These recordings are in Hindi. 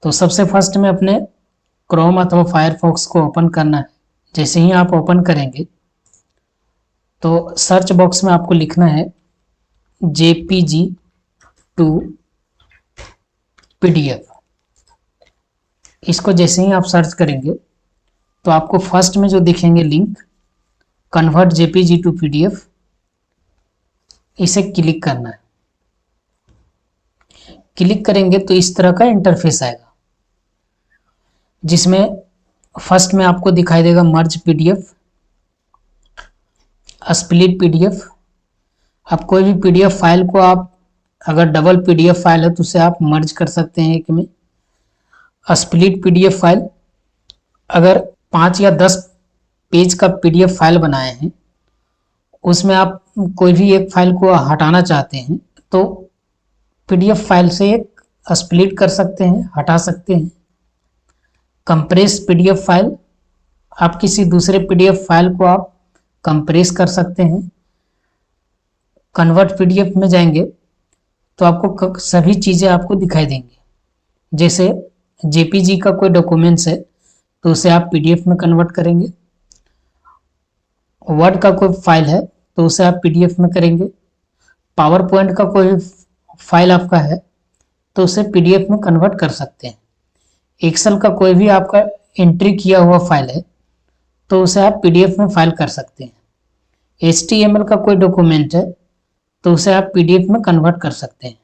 तो सबसे फर्स्ट में अपने क्रोम अथवा फायरफॉक्स को ओपन करना है। जैसे ही आप ओपन करेंगे तो सर्च बॉक्स में आपको लिखना है JPG टू PDF। इसको जैसे ही आप सर्च करेंगे तो आपको फर्स्ट में जो दिखेंगे link convert JPG to PDF, इसे क्लिक करना है। क्लिक करेंगे तो इस तरह का इंटरफेस आएगा, जिसमें फर्स्ट में आपको दिखाई देगा मर्ज PDF, स्प्लिट PDF। आप कोई भी PDF फाइल को आप अगर डबल PDF फाइल है तो उसे आप मर्ज कर सकते हैं एक में। स्प्लिट PDF फाइल, अगर 5 या 10 पेज का PDF फाइल बनाए हैं, उसमें आप कोई भी एक फाइल को हटाना चाहते हैं तो PDF फाइल से एक स्प्लिट कर सकते हैं, हटा सकते हैं। कंप्रेस PDF फाइल, आप किसी दूसरे PDF फाइल को आप कंप्रेस कर सकते हैं। कन्वर्ट PDF में जाएंगे तो आपको सभी चीज़ें आपको दिखाई देंगी। जैसे JPG का कोई डॉक्यूमेंट्स है तो उसे आप PDF में कन्वर्ट करेंगे। वर्ड का कोई फाइल है तो उसे आप PDF में करेंगे। पावर पॉइंट का कोई फाइल आपका है तो उसे PDF में कन्वर्ट कर सकते हैं। एक्सेल का कोई भी आपका एंट्री किया हुआ फाइल है तो उसे आप PDF में फाइल कर सकते हैं। HTML का कोई डॉक्यूमेंट है तो उसे आप PDF में कन्वर्ट कर सकते हैं।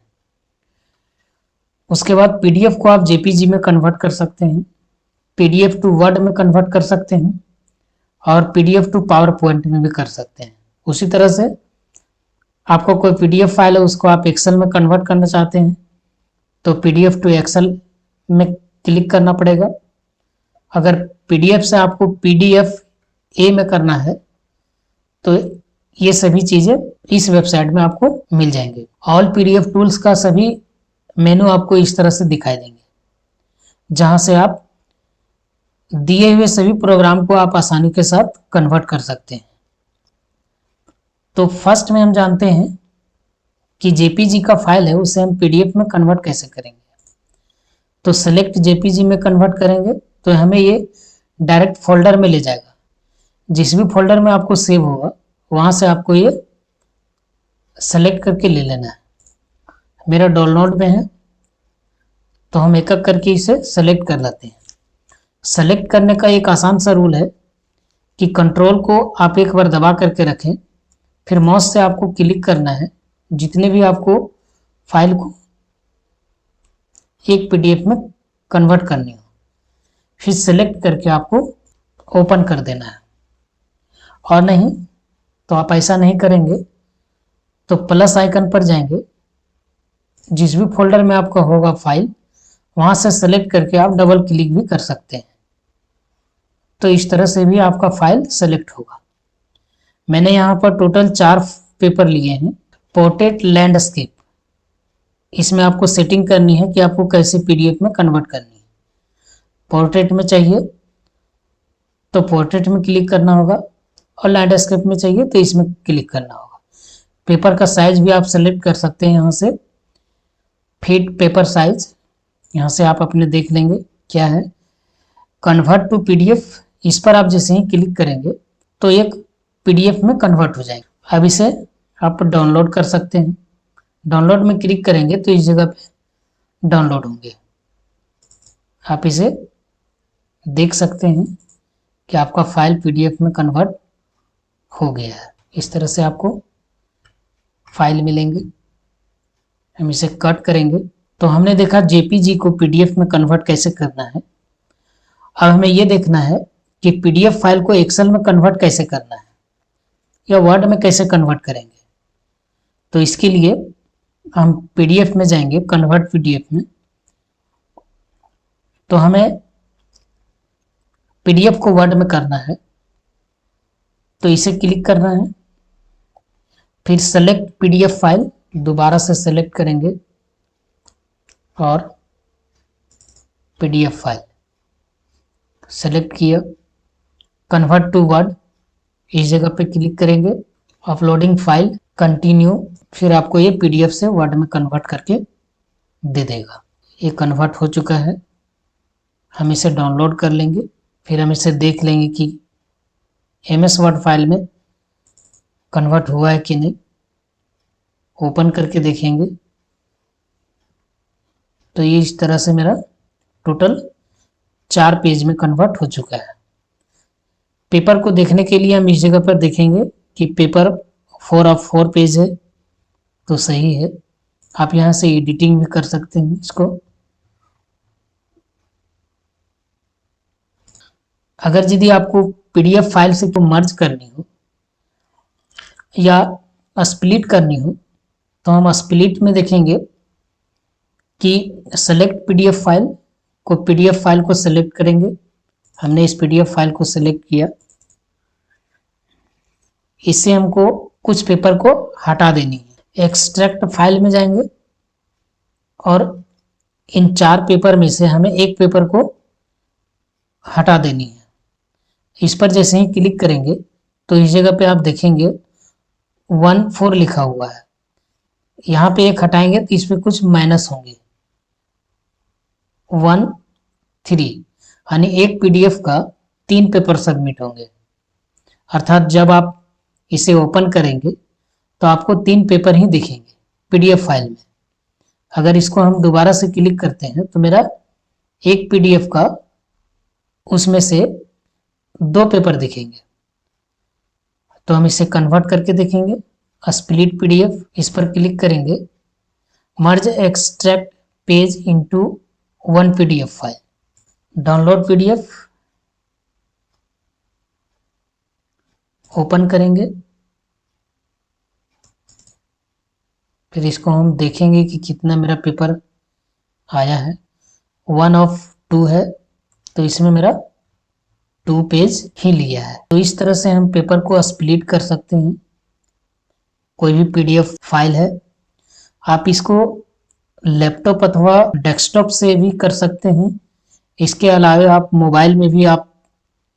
उसके बाद PDF को आप JPG में कन्वर्ट कर सकते हैं, PDF टू वर्ड में कन्वर्ट कर सकते हैं और PDF टू पावर पॉइंट में भी कर सकते हैं। उसी तरह से आपको कोई PDF फाइल है उसको आप एक्सेल में कन्वर्ट करना चाहते हैं तो PDF टू एक्सेल में क्लिक करना पड़ेगा। अगर PDF से आपको PDF A में करना है तो ये सभी चीज़ें इस वेबसाइट में आपको मिल जाएंगे। ऑल PDF टूल्स का सभी मेनू आपको इस तरह से दिखाई देंगे, जहां से आप दिए हुए सभी प्रोग्राम को आप आसानी के साथ कन्वर्ट कर सकते हैं। तो फर्स्ट में हम जानते हैं कि JPG का फाइल है उसे हम PDF में कन्वर्ट कैसे करेंगे। तो सेलेक्ट JPG में कन्वर्ट करेंगे तो हमें ये डायरेक्ट फोल्डर में ले जाएगा। जिस भी फोल्डर में आपको सेव होगा वहां से आपको ये सेलेक्ट करके ले लेना है। मेरा डाउनलोड में है तो हम एक एक करके इसे सेलेक्ट कर लेते हैं। सेलेक्ट करने का एक आसान सा रूल है कि कंट्रोल को आप एक बार दबा करके रखें, फिर माउस से आपको क्लिक करना है जितने भी आपको फाइल को एक PDF में कन्वर्ट करनी हो, फिर सेलेक्ट करके आपको ओपन कर देना है। और नहीं तो आप ऐसा नहीं करेंगे तो प्लस आइकन पर जाएंगे, जिस भी फोल्डर में आपका होगा फाइल वहां से सेलेक्ट करके आप डबल क्लिक भी कर सकते हैं। तो इस तरह से भी आपका फाइल सेलेक्ट होगा। मैंने यहाँ पर टोटल 4 पेपर लिए हैं। पोर्ट्रेट लैंडस्केप, इसमें आपको सेटिंग करनी है कि आपको कैसे PDF में कन्वर्ट करनी है। पोर्ट्रेट में चाहिए तो पोर्ट्रेट में क्लिक करना होगा और लैंडस्केप में चाहिए तो इसमें क्लिक करना होगा। पेपर का साइज भी आप सेलेक्ट कर सकते हैं यहाँ से, फिट पेपर साइज यहाँ से आप अपने देख लेंगे क्या है। कन्वर्ट टू PDF, इस पर आप जैसे ही क्लिक करेंगे तो एक PDF में कन्वर्ट हो जाएगा। अब इसे आप डाउनलोड कर सकते हैं। डाउनलोड में क्लिक करेंगे तो इस जगह पे डाउनलोड होंगे। आप इसे देख सकते हैं कि आपका फाइल PDF में कन्वर्ट हो गया है। इस तरह से आपको फाइल मिलेंगे। हम इसे कट करेंगे तो हमने देखा JPG को PDF में कन्वर्ट कैसे करना है। अब हमें यह देखना है कि PDF फाइल को एक्सेल में कन्वर्ट कैसे करना है या वर्ड में कैसे कन्वर्ट करेंगे। तो इसके लिए हम PDF में जाएंगे, कन्वर्ट PDF में, तो हमें PDF को वर्ड में करना है तो इसे क्लिक करना है। फिर सेलेक्ट PDF फाइल, दोबारा से सेलेक्ट करेंगे और PDF फाइल सेलेक्ट किया। कन्वर्ट टू वर्ड, इस जगह पे क्लिक करेंगे। अपलोडिंग फाइल, कंटिन्यू, फिर आपको ये PDF से वर्ड में कन्वर्ट करके दे देगा। ये कन्वर्ट हो चुका है। हम इसे डाउनलोड कर लेंगे। फिर हम इसे देख लेंगे कि MS वर्ड फाइल में कन्वर्ट हुआ है कि नहीं। ओपन करके देखेंगे तो ये इस तरह से मेरा टोटल 4 पेज में कन्वर्ट हो चुका है। पेपर को देखने के लिए हम इस जगह पर देखेंगे कि पेपर 4 पेज है तो सही है। आप यहाँ से एडिटिंग भी कर सकते हैं इसको। अगर यदि आपको PDF फाइल से को मर्ज करनी हो या स्प्लिट करनी हो तो हम स्प्लिट में देखेंगे कि select PDF file PDF file को सेलेक्ट करेंगे। हमने इस PDF फाइल को सेलेक्ट किया। इससे हमको कुछ पेपर को हटा देनी है। एक्सट्रैक्ट फाइल में जाएंगे और इन 4 पेपर में से हमें एक पेपर को हटा देनी है। इस पर जैसे ही क्लिक करेंगे तो इस जगह पे आप देखेंगे 1 4 लिखा हुआ है। यहाँ पे एक हटाएंगे तो इसमें कुछ माइनस होंगे 1 3, यानी एक PDF का 3 पेपर सबमिट होंगे। अर्थात जब आप इसे ओपन करेंगे तो आपको 3 पेपर ही दिखेंगे PDF फाइल में। अगर इसको हम दोबारा से क्लिक करते हैं तो मेरा एक PDF का उसमें से 2 पेपर दिखेंगे। तो हम इसे कन्वर्ट करके देखेंगे। स्प्लिट PDF, इस पर क्लिक करेंगे। Merge extract page into 1 PDF file, download PDF, open करेंगे। फिर इसको हम देखेंगे कि कितना मेरा पेपर आया है। 1 of 2 है तो इसमें मेरा 2 पेज ही लिया है। तो इस तरह से हम पेपर को स्प्लिट कर सकते हैं। कोई भी PDF फाइल है, आप इसको लैपटॉप अथवा डेस्कटॉप से भी कर सकते हैं। इसके अलावा आप मोबाइल में भी आप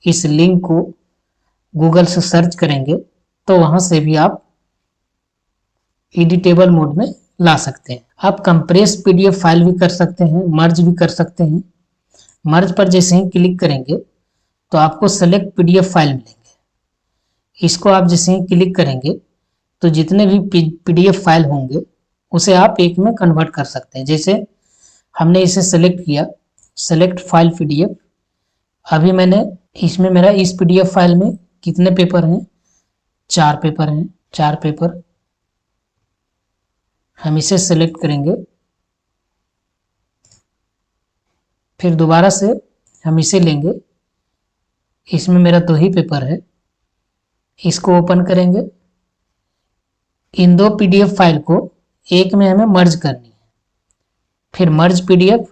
इस लिंक को गूगल से सर्च करेंगे तो वहां से भी आप एडिटेबल मोड में ला सकते हैं। आप कंप्रेस PDF फाइल भी कर सकते हैं, मर्ज भी कर सकते हैं। मर्ज पर जैसे ही क्लिक करेंगे तो आपको सेलेक्ट PDF फाइल मिलेंगे। इसको आप जैसे ही क्लिक करेंगे तो जितने भी PDF फाइल होंगे उसे आप एक में कन्वर्ट कर सकते हैं। जैसे हमने इसे सेलेक्ट किया, सेलेक्ट फाइल PDF। अभी मैंने इसमें मेरा इस PDF फाइल में कितने पेपर हैं, 4 पेपर हैं। 4 पेपर हम इसे सेलेक्ट करेंगे। फिर दोबारा से हम इसे लेंगे। इसमें मेरा 2 ही पेपर है। इसको ओपन करेंगे। इन 2 PDF फाइल को एक में हमें मर्ज करनी है। फिर मर्ज PDF,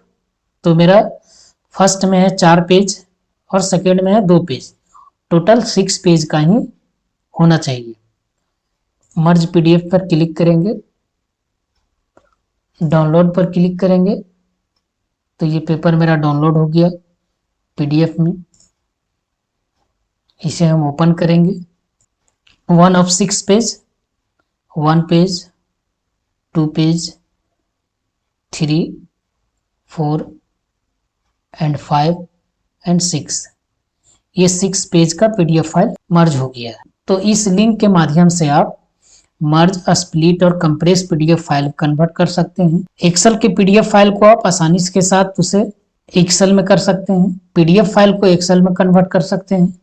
तो मेरा फर्स्ट में है 4 पेज और सेकेंड में है 2 पेज, टोटल 6 पेज का ही होना चाहिए। मर्ज PDF पर क्लिक करेंगे, डाउनलोड पर क्लिक करेंगे तो ये पेपर मेरा डाउनलोड हो गया PDF में। इसे हम ओपन करेंगे। 1 of 6 page, 1 page, 2 page, 3, 4 and 5 and 6, ये 6 पेज का PDF फाइल मर्ज हो गया है। तो इस लिंक के माध्यम से आप मर्ज, स्प्लिट और कंप्रेस PDF फाइल कन्वर्ट कर सकते हैं। एक्सेल के PDF फाइल को आप आसानी के साथ उसे एक्सेल में कर सकते हैं, PDF फाइल को एक्सेल में कन्वर्ट कर सकते हैं।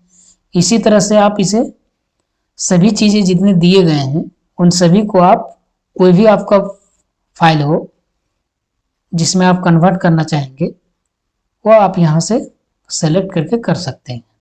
इसी तरह से आप इसे सभी चीजें जितने दिए गए हैं उन सभी को आप, कोई भी आपका फाइल हो जिसमें आप कन्वर्ट करना चाहेंगे वो आप यहाँ से सेलेक्ट करके कर सकते हैं।